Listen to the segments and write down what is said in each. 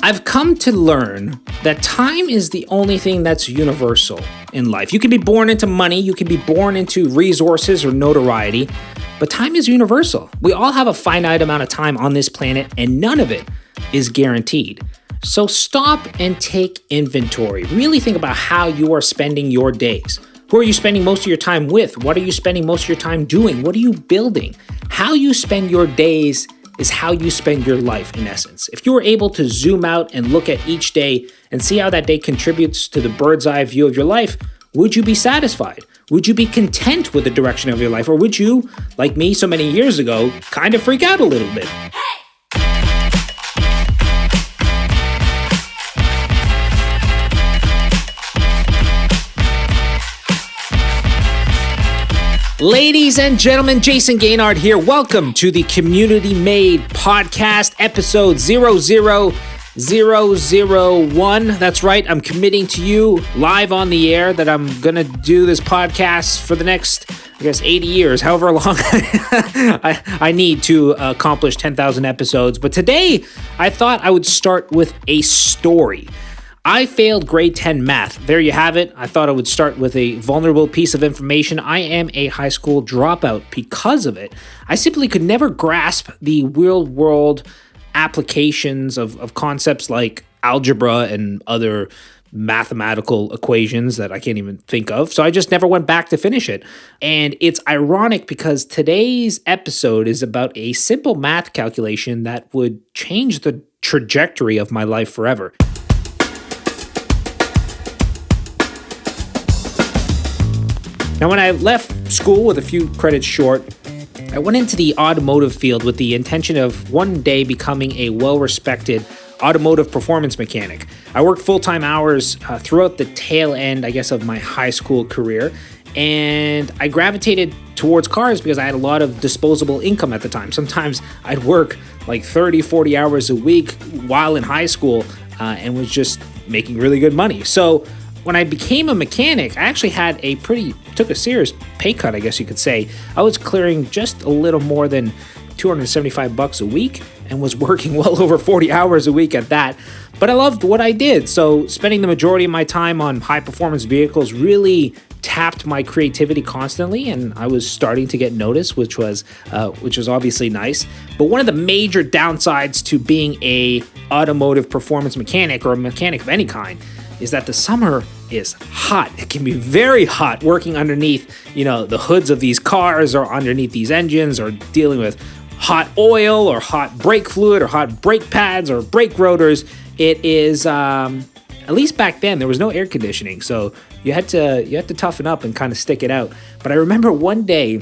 I've come to learn that time is the only thing that's universal in life. You can be born into money, you can be born into resources or notoriety, but time is universal. We all have a finite amount of time on this planet, and none of it is guaranteed. So stop and take inventory. Really think about how you are spending your days. Who are you spending most of your time with? What are you spending most of your time doing? What are you building? How you spend your days is how you spend your life, in essence. If you were able to zoom out and look at each day and see how that day contributes to the bird's eye view of your life, would you be satisfied? Would you be content with the direction of your life? Or would you, like me so many years ago, kind of freak out a little bit? Ladies and gentlemen, Jason Gaynard here. Welcome to the Community Made Podcast, episode 00001. That's right, I'm committing to you live on the air that I'm going to do this podcast for the next, 80 years, however long I need to accomplish 10,000 episodes. But today, I thought I would start with a story. I failed grade 10 math. There you have it. I thought I would start with a vulnerable piece of information. I am a high school dropout because of it. I simply could never grasp the real world applications of concepts like algebra and other mathematical equations that I can't even think of. So I just never went back to finish it. And it's ironic because today's episode is about a simple math calculation that would change the trajectory of my life forever. Now, when I left school with a few credits short, I went into the automotive field with the intention of one day becoming a well-respected automotive performance mechanic. I worked full-time hours throughout the tail end, of my high school career, and I gravitated towards cars because I had a lot of disposable income at the time. Sometimes I'd work like 30, 40 hours a week while in high school and was just making really good money. So when I became a mechanic, I actually took a serious pay cut, I guess you could say. I was clearing just a little more than $275 a week and was working well over 40 hours a week at that. But I loved what I did. So spending the majority of my time on high performance vehicles really tapped my creativity constantly, and I was starting to get noticed, which was obviously nice. But one of the major downsides to being a automotive performance mechanic or a mechanic of any kind is that the summer is hot. It can be very hot working underneath, the hoods of these cars or underneath these engines or dealing with hot oil or hot brake fluid or hot brake pads or brake rotors. It is, at least back then, there was no air conditioning. So you had to toughen up and kind of stick it out. But I remember one day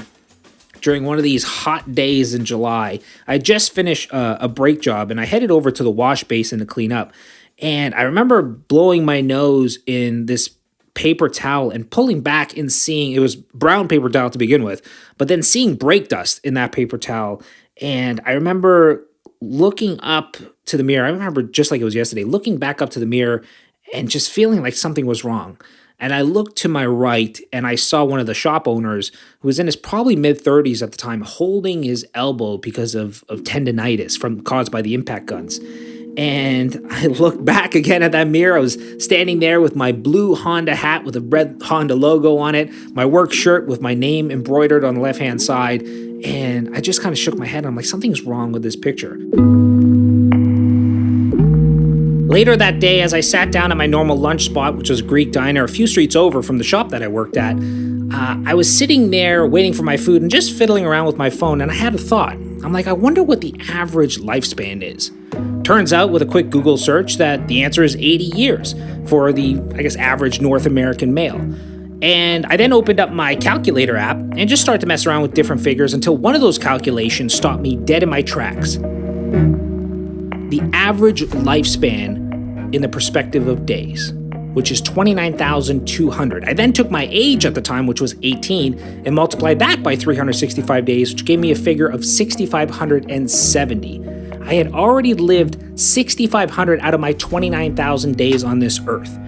during one of these hot days in July, I just finished a brake job and I headed over to the wash basin to clean up. And I remember blowing my nose in this paper towel and pulling back and seeing, it was brown paper towel to begin with, but then seeing brake dust in that paper towel. And I remember looking up to the mirror. I remember just like it was yesterday, looking back up to the mirror and just feeling like something was wrong. And I looked to my right and I saw one of the shop owners who was in his probably mid-30s at the time holding his elbow because of tendinitis caused by the impact guns. And I looked back again at that mirror. I was standing there with my blue Honda hat with a red Honda logo on it, my work shirt with my name embroidered on the left-hand side, and I just kind of shook my head. I'm like, something's wrong with this picture. Later that day, as I sat down at my normal lunch spot, which was Greek Diner, a few streets over from the shop that I worked at, I was sitting there waiting for my food and just fiddling around with my phone, and I had a thought. I'm like, I wonder what the average lifespan is. Turns out with a quick Google search that the answer is 80 years for the, average North American male. And I then opened up my calculator app and just started to mess around with different figures until one of those calculations stopped me dead in my tracks. The average lifespan in the perspective of days, which is 29,200. I then took my age at the time, which was 18, and multiplied that by 365 days, which gave me a figure of 6,570. I had already lived 6,500 out of my 29,000 days on this earth.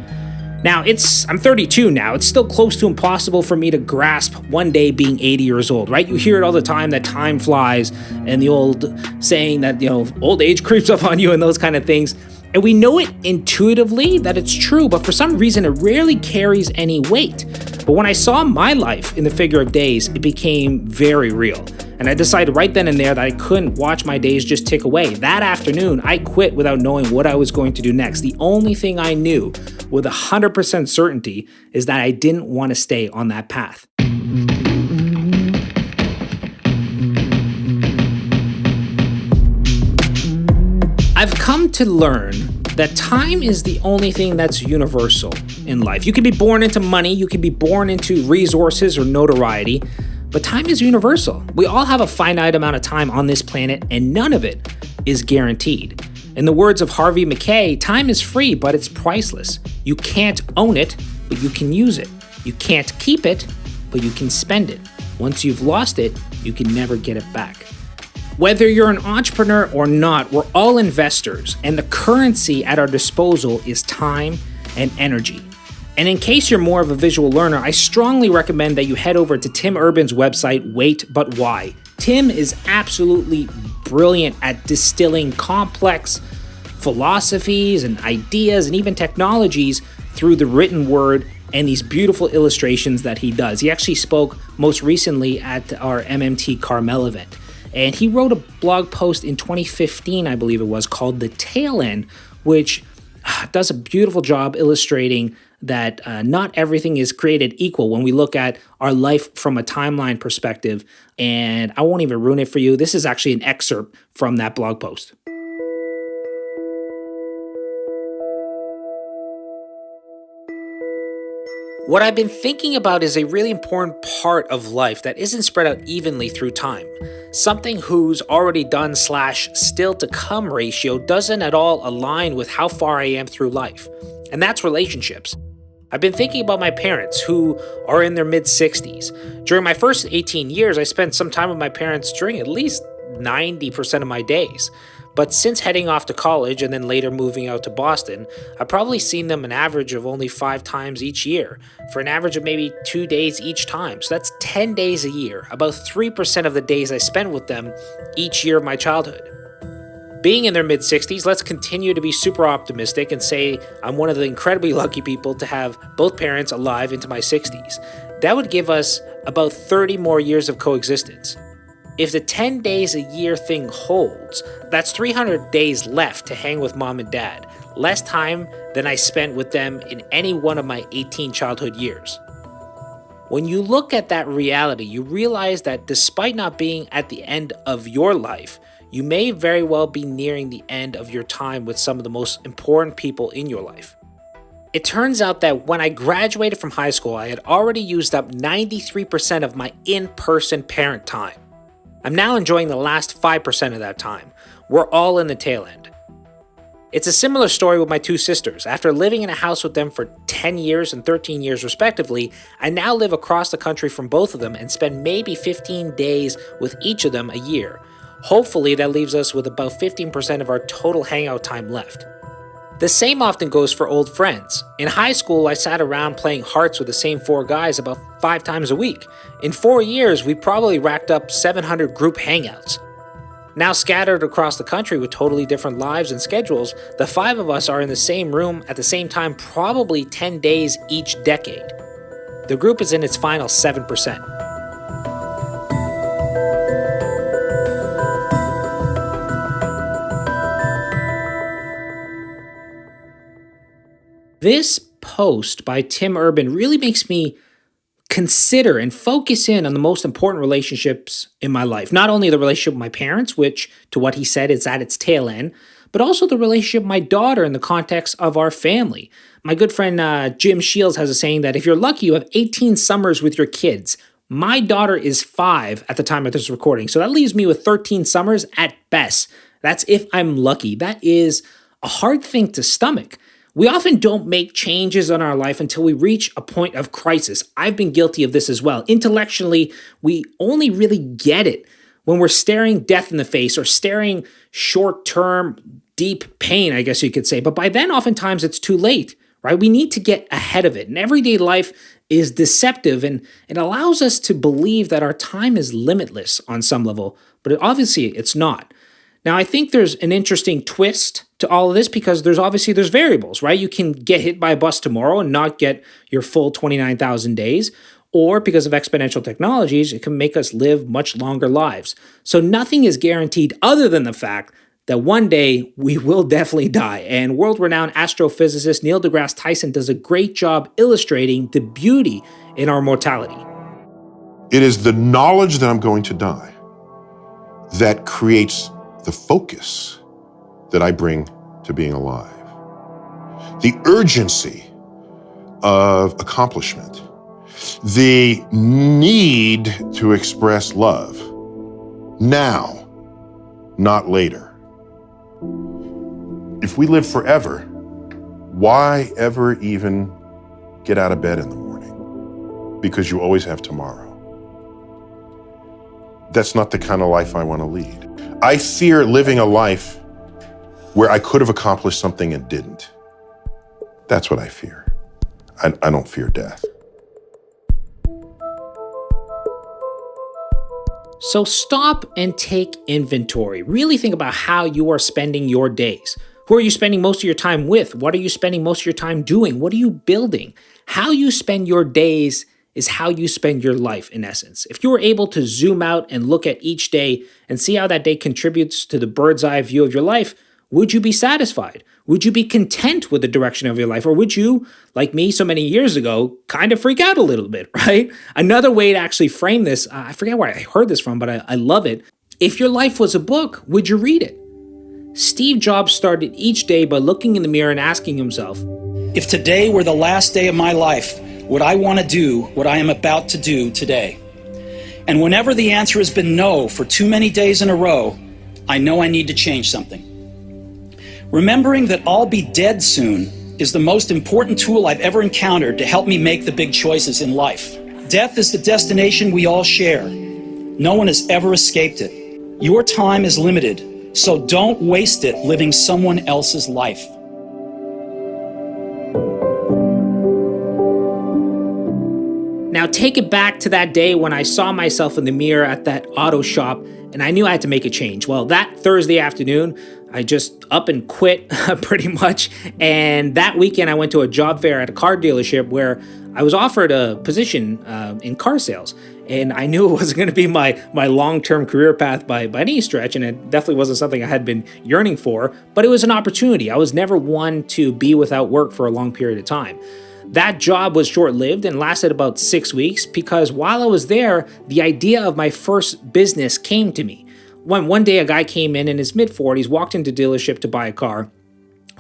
Now, I'm 32 now. It's still close to impossible for me to grasp one day being 80 years old, right? You hear it all the time that time flies and the old saying that, old age creeps up on you and those kind of things. And we know it intuitively that it's true, but for some reason it rarely carries any weight. But when I saw my life in the figure of days, it became very real. And I decided right then and there that I couldn't watch my days just tick away. That afternoon, I quit without knowing what I was going to do next. The only thing I knew with 100% certainty is that I didn't want to stay on that path. I've come to learn that time is the only thing that's universal in life. You can be born into money, you can be born into resources or notoriety, but time is universal. We all have a finite amount of time on this planet, and none of it is guaranteed. In the words of Harvey Mackay, time is free, but it's priceless. You can't own it, but you can use it. You can't keep it, but you can spend it. Once you've lost it, you can never get it back. Whether you're an entrepreneur or not, we're all investors, and the currency at our disposal is time and energy. And in case you're more of a visual learner, I strongly recommend that you head over to Tim Urban's website, Wait But Why. Tim is absolutely brilliant at distilling complex philosophies and ideas and even technologies through the written word and these beautiful illustrations that he does. He actually spoke most recently at our MMT Carmel event. And he wrote a blog post in 2015, I believe it was, called The Tail End, which does a beautiful job illustrating that not everything is created equal when we look at our life from a timeline perspective. And I won't even ruin it for you. This is actually an excerpt from that blog post. What I've been thinking about is a really important part of life that isn't spread out evenly through time. Something whose already done / still to come ratio doesn't at all align with how far I am through life. And that's relationships. I've been thinking about my parents who are in their mid-60s. During my first 18 years, I spent some time with my parents during at least 90% of my days. But since heading off to college and then later moving out to Boston, I've probably seen them an average of only 5 times each year, for an average of maybe 2 days each time. So that's 10 days a year, about 3% of the days I spend with them each year of my childhood. Being in their mid-60s, let's continue to be super optimistic and say I'm one of the incredibly lucky people to have both parents alive into my 60s. That would give us about 30 more years of coexistence. If the 10 days a year thing holds, that's 300 days left to hang with mom and dad, less time than I spent with them in any one of my 18 childhood years. When you look at that reality, you realize that despite not being at the end of your life, you may very well be nearing the end of your time with some of the most important people in your life. It turns out that when I graduated from high school, I had already used up 93% of my in-person parent time. I'm now enjoying the last 5% of that time. We're all in the tail end. It's a similar story with my 2 sisters. After living in a house with them for 10 years and 13 years respectively, I now live across the country from both of them and spend maybe 15 days with each of them a year. Hopefully that leaves us with about 15% of our total hangout time left. The same often goes for old friends. In high school, I sat around playing hearts with the same 4 guys about 5 times a week. In 4 years, we probably racked up 700 group hangouts. Now scattered across the country with totally different lives and schedules, the 5 of us are in the same room at the same time probably 10 days each decade. The group is in its final 7%. This post by Tim Urban really makes me consider and focus in on the most important relationships in my life. Not only the relationship with my parents, which, to what he said, is at its tail end, but also the relationship with my daughter in the context of our family. My good friend Jim Shields has a saying that if you're lucky, you have 18 summers with your kids. My daughter is 5 at the time of this recording, so that leaves me with 13 summers at best. That's if I'm lucky. That is a hard thing to stomach. We often don't make changes in our life until we reach a point of crisis. I've been guilty of this as well. Intellectually, we only really get it when we're staring death in the face or staring short-term, deep pain, I guess you could say. But by then, oftentimes, it's too late, right? We need to get ahead of it. And everyday life is deceptive, and it allows us to believe that our time is limitless on some level, but obviously it's not. Now, I think there's an interesting twist to all of this because there's variables, right? You can get hit by a bus tomorrow and not get your full 29,000 days, or because of exponential technologies, it can make us live much longer lives. So nothing is guaranteed other than the fact that one day we will definitely die. And world-renowned astrophysicist Neil deGrasse Tyson does a great job illustrating the beauty in our mortality. It is the knowledge that I'm going to die that creates the focus that I bring to being alive. The urgency of accomplishment, the need to express love now, not later. If we live forever, why ever even get out of bed in the morning? Because you always have tomorrow. That's not the kind of life I want to lead. I fear living a life where I could have accomplished something and didn't. That's what I fear. I don't fear death. So stop and take inventory. Really think about how you are spending your days. Who are you spending most of your time with? What are you spending most of your time doing? What are you building? How you spend your days is how you spend your life, in essence. If you were able to zoom out and look at each day and see how that day contributes to the bird's eye view of your life, would you be satisfied? Would you be content with the direction of your life? Or would you, like me so many years ago, kind of freak out a little bit, right? Another way to actually frame this, I forget where I heard this from, but I love it. If your life was a book, would you read it? Steve Jobs started each day by looking in the mirror and asking himself, if today were the last day of my life, would I want to do what I am about to do today? And whenever the answer has been no for too many days in a row, I know I need to change something. Remembering that I'll be dead soon is the most important tool I've ever encountered to help me make the big choices in life. Death is the destination we all share. No one has ever escaped it. Your time is limited, so don't waste it living someone else's life. Now take it back to that day when I saw myself in the mirror at that auto shop and I knew I had to make a change. Well, that Thursday afternoon, I just up and quit pretty much. And that weekend I went to a job fair at a car dealership where I was offered a position in car sales. And I knew it wasn't going to be my long-term career path by any stretch, and it definitely wasn't something I had been yearning for, but it was an opportunity. I was never one to be without work for a long period of time. That job was short-lived and lasted about 6 weeks because while I was there, the idea of my first business came to me. One day, a guy came in his mid-40s, walked into the dealership to buy a car.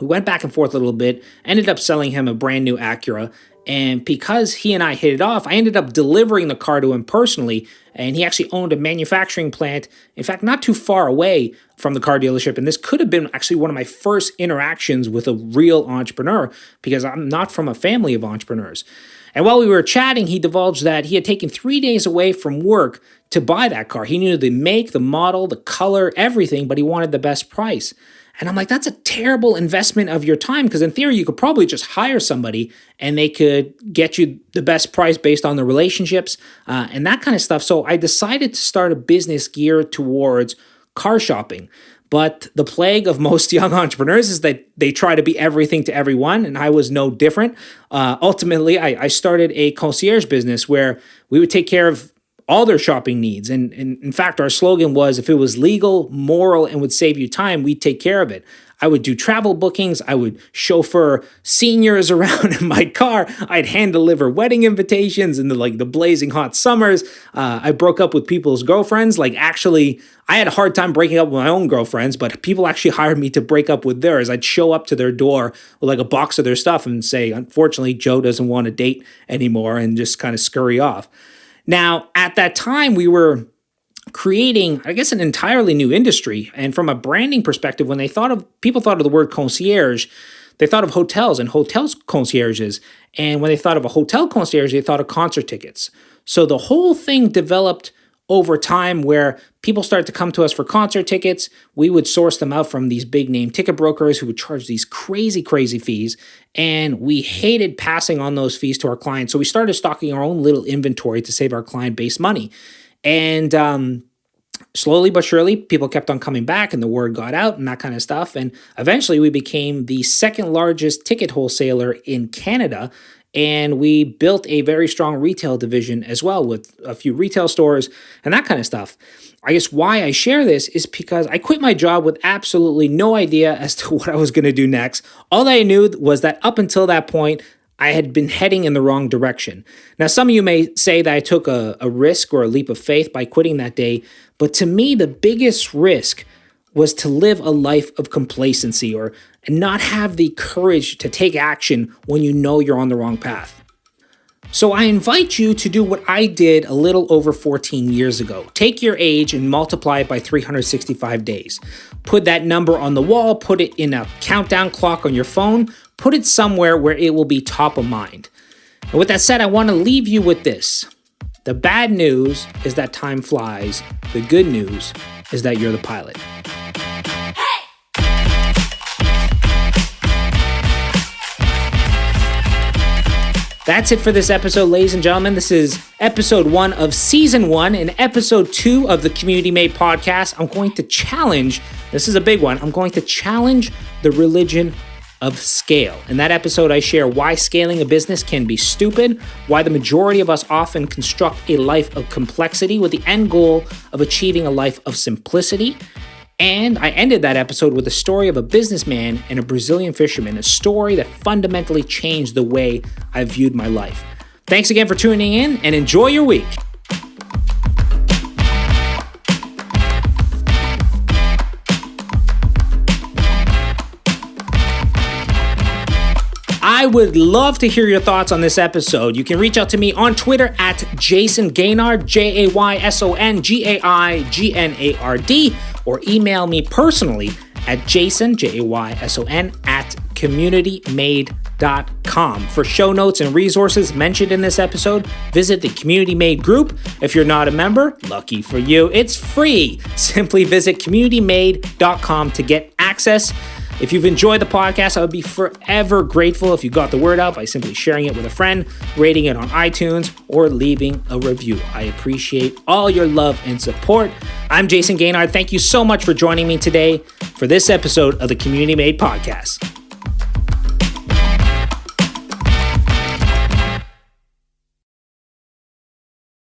We went back and forth a little bit, ended up selling him a brand new Acura. And because he and I hit it off, I ended up delivering the car to him personally. And he actually owned a manufacturing plant, in fact, not too far away from the car dealership. And this could have been actually one of my first interactions with a real entrepreneur because I'm not from a family of entrepreneurs. And while we were chatting, he divulged that he had taken 3 days away from work to buy that car. He knew the make, the model, the color, everything, but he wanted the best price. And I'm like, that's a terrible investment of your time because in theory, you could probably just hire somebody and they could get you the best price based on the relationships and that kind of stuff. So I decided to start a business geared towards car shopping. But the plague of most young entrepreneurs is that they try to be everything to everyone, and I was no different. Ultimately, I started a concierge business where we would take care of all their shopping needs. And in fact, our slogan was, if it was legal, moral, and would save you time, we'd take care of it. I would do travel bookings. I would chauffeur seniors around in my car. I'd hand deliver wedding invitations in the blazing hot summers. I broke up with people's girlfriends. Actually, I had a hard time breaking up with my own girlfriends, but people actually hired me to break up with theirs. I'd show up to their door with a box of their stuff and say, unfortunately, Joe doesn't want to date anymore, and just kind of scurry off. Now, at that time, we were creating, I guess, an entirely new industry. And from a branding perspective, when people thought of the word concierge, they thought of hotels and hotels concierges. And when they thought of a hotel concierge, they thought of concert tickets. So the whole thing developed over time where people started to come to us for concert tickets. We would source them out from these big name ticket brokers who would charge these crazy, crazy fees. And we hated passing on those fees to our clients. So we started stocking our own little inventory to save our client base money. And Slowly but surely, people kept on coming back and the word got out and that kind of stuff. And eventually we became the second largest ticket wholesaler in Canada. And we built a very strong retail division as well with a few retail stores and that kind of stuff. I guess why I share this is because I quit my job with absolutely no idea as to what I was going to do next. All that I knew was that up until that point, I had been heading in the wrong direction. Now, some of you may say that I took a risk or a leap of faith by quitting that day, but to me, the biggest risk was to live a life of complacency or not have the courage to take action when you know you're on the wrong path. So I invite you to do what I did a little over 14 years ago. Take your age and multiply it by 365 days. Put that number on the wall, put it in a countdown clock on your phone, put it somewhere where it will be top of mind. And with that said, I want to leave you with this. The bad news is that time flies. The good news is that you're the pilot. That's it for this episode, ladies and gentlemen. This is episode 1 of season 1 and episode 2 of the Community Made podcast. I'm going to challenge, this is a big one, I'm going to challenge the religion of scale. In that episode, I share why scaling a business can be stupid, why the majority of us often construct a life of complexity with the end goal of achieving a life of simplicity. And I ended that episode with a story of a businessman and a Brazilian fisherman, a story that fundamentally changed the way I viewed my life. Thanks again for tuning in and enjoy your week. I would love to hear your thoughts on this episode. You can reach out to me on Twitter at Jason Gaynard, JAYSONGAIGNARD, or email me personally at Jason, JAYSON, at communitymade.com. For show notes and resources mentioned in this episode, visit the Community Made group. If you're not a member, lucky for you, it's free. Simply visit communitymade.com to get access. If you've enjoyed the podcast, I would be forever grateful if you got the word out by simply sharing it with a friend, rating it on iTunes, or leaving a review. I appreciate all your love and support. I'm Jason Gaynard. Thank you so much for joining me today for this episode of the Community Made podcast.